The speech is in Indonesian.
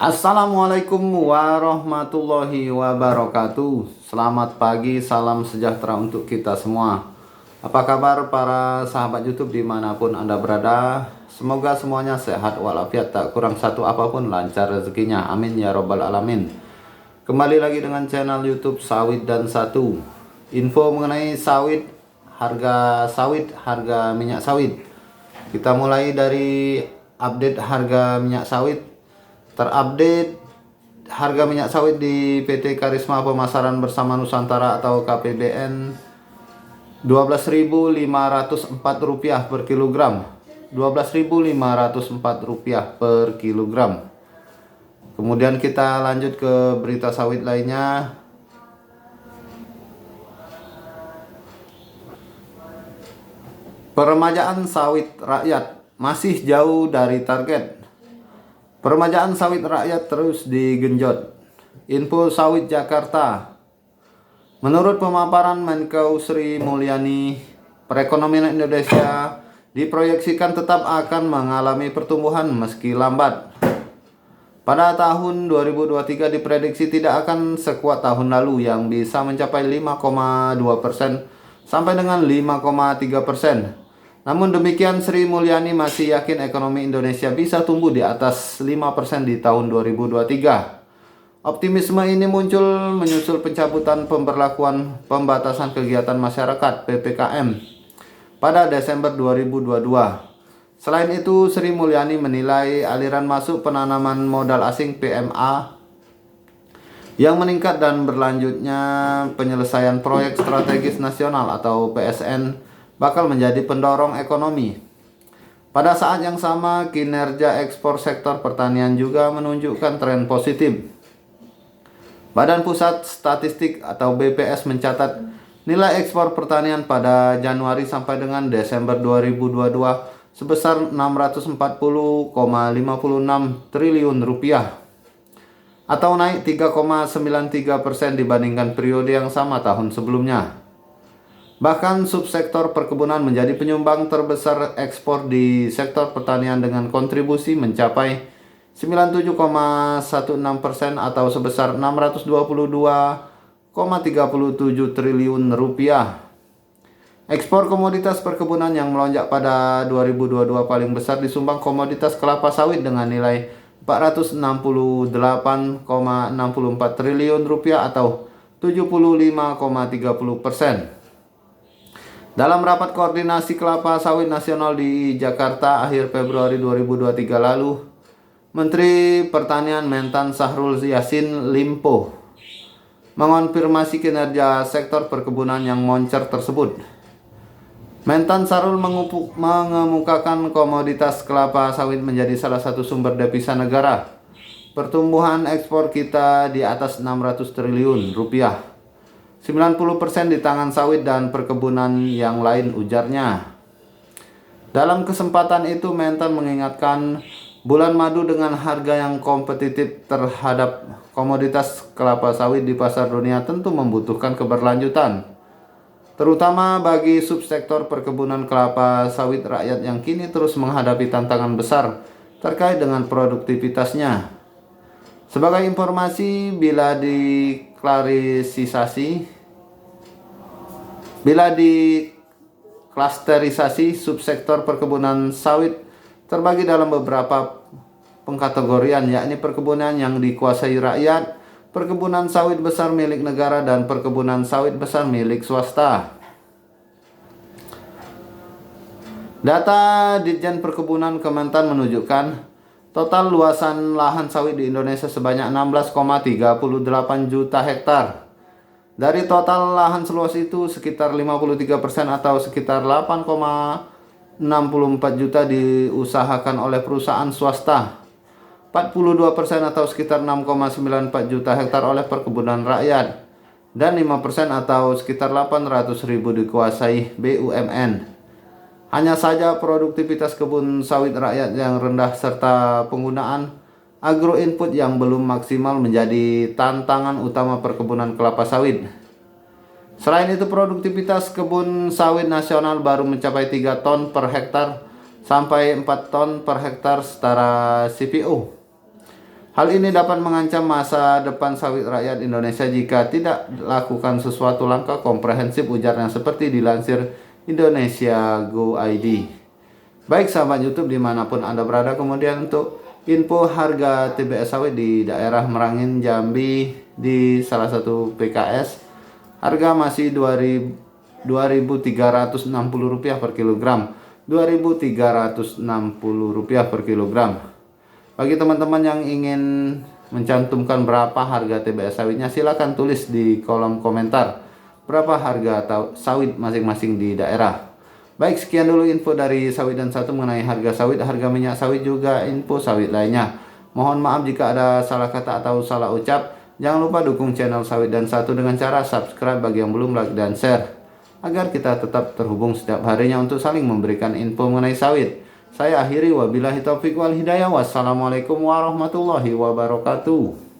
Assalamualaikum warahmatullahi wabarakatuh. Selamat pagi, salam sejahtera untuk kita semua. Apa kabar para sahabat YouTube dimanapun Anda berada? Semoga semuanya sehat walafiat, tak kurang satu apapun, lancar rezekinya. Amin ya robbal alamin. Kembali lagi dengan channel YouTube Sawit dan Satu. Info mengenai sawit, harga minyak sawit. Kita mulai dari update harga minyak sawit. Terupdate harga minyak sawit di PT Karisma Pemasaran Bersama Nusantara atau KPBN Rp12.504 per kilogram. Rp12.504 per kilogram. Kemudian kita lanjut ke berita sawit lainnya. Peremajaan sawit rakyat masih jauh dari target. Peremajaan sawit rakyat terus digenjot. Info Sawit Jakarta. Menurut pemaparan Menko Sri Mulyani, perekonomian Indonesia diproyeksikan tetap akan mengalami pertumbuhan meski lambat. Pada tahun 2023 diprediksi tidak akan sekuat tahun lalu yang bisa mencapai 5,2% sampai dengan 5,3%. Namun demikian, Sri Mulyani masih yakin ekonomi Indonesia bisa tumbuh di atas 5% di tahun 2023. Optimisme ini muncul menyusul pencabutan pemberlakuan pembatasan kegiatan masyarakat (PPKM) pada Desember 2022. Selain itu, Sri Mulyani menilai aliran masuk penanaman modal asing (PMA) yang meningkat dan berlanjutnya penyelesaian proyek strategis nasional atau PSN bakal menjadi pendorong ekonomi. Pada saat yang sama, kinerja ekspor sektor pertanian juga menunjukkan tren positif. Badan Pusat Statistik atau BPS mencatat nilai ekspor pertanian pada Januari sampai dengan Desember 2022 sebesar Rp640,56 triliun atau naik 3,93% dibandingkan periode yang sama tahun sebelumnya. Bahkan subsektor perkebunan menjadi penyumbang terbesar ekspor di sektor pertanian dengan kontribusi mencapai 97,16% atau sebesar Rp622,37 triliun. Ekspor komoditas perkebunan yang melonjak pada 2022 paling besar disumbang komoditas kelapa sawit dengan nilai Rp468,64 triliun atau 75,30%. Dalam rapat koordinasi kelapa sawit nasional di Jakarta akhir Februari 2023 lalu, Menteri Pertanian Mentan Syahrul Yassin Limpo mengonfirmasi kinerja sektor perkebunan yang moncer tersebut. Mentan Syahrul mengemukakan komoditas kelapa sawit menjadi salah satu sumber devisa negara. Pertumbuhan ekspor kita di atas Rp600 triliun. 90% di tangan sawit dan perkebunan yang lain, ujarnya. Dalam kesempatan itu, Mentan mengingatkan bulan madu dengan harga yang kompetitif terhadap komoditas kelapa sawit di pasar dunia tentu membutuhkan keberlanjutan, terutama bagi subsektor perkebunan kelapa sawit rakyat yang kini terus menghadapi tantangan besar terkait dengan produktivitasnya. Sebagai informasi, bila diklasterisasi, subsektor perkebunan sawit terbagi dalam beberapa pengkategorian, yakni perkebunan yang dikuasai rakyat, perkebunan sawit besar milik negara, dan perkebunan sawit besar milik swasta. Data Ditjen Perkebunan Kementan menunjukkan total luasan lahan sawit di Indonesia sebanyak 16,38 juta hektar. Dari total lahan seluas itu, sekitar 53% atau sekitar 8,64 juta diusahakan oleh perusahaan swasta. 42% atau sekitar 6,94 juta hektar oleh perkebunan rakyat. Dan 5% atau sekitar 800.000 dikuasai BUMN. Hanya saja produktivitas kebun sawit rakyat yang rendah serta penggunaan agroinput yang belum maksimal menjadi tantangan utama perkebunan kelapa sawit. Selain itu, produktivitas kebun sawit nasional baru mencapai 3 ton per hektar sampai 4 ton per hektar setara CPO. Hal ini dapat mengancam masa depan sawit rakyat Indonesia jika tidak lakukan sesuatu langkah komprehensif, ujarnya seperti dilansir Indonesia Go ID. Baik sahabat YouTube dimanapun Anda berada, kemudian untuk info harga TBS sawit di daerah Merangin, Jambi, di salah satu PKS, harga masih Rp2.360 per kilogram. Rp2.360 per kilogram. Bagi teman-teman yang ingin mencantumkan berapa harga TBS sawitnya, silakan tulis di kolom komentar berapa harga sawit masing-masing di daerah. Baik, sekian dulu info dari Sawit dan Satu mengenai harga sawit, harga minyak sawit, juga info sawit lainnya. Mohon maaf jika ada salah kata atau salah ucap. Jangan lupa dukung channel Sawit dan Satu dengan cara subscribe bagi yang belum, like dan share, agar kita tetap terhubung setiap harinya untuk saling memberikan info mengenai sawit. Saya akhiri, wabillahi taufiq wal hidayah. Wassalamualaikum warahmatullahi wabarakatuh.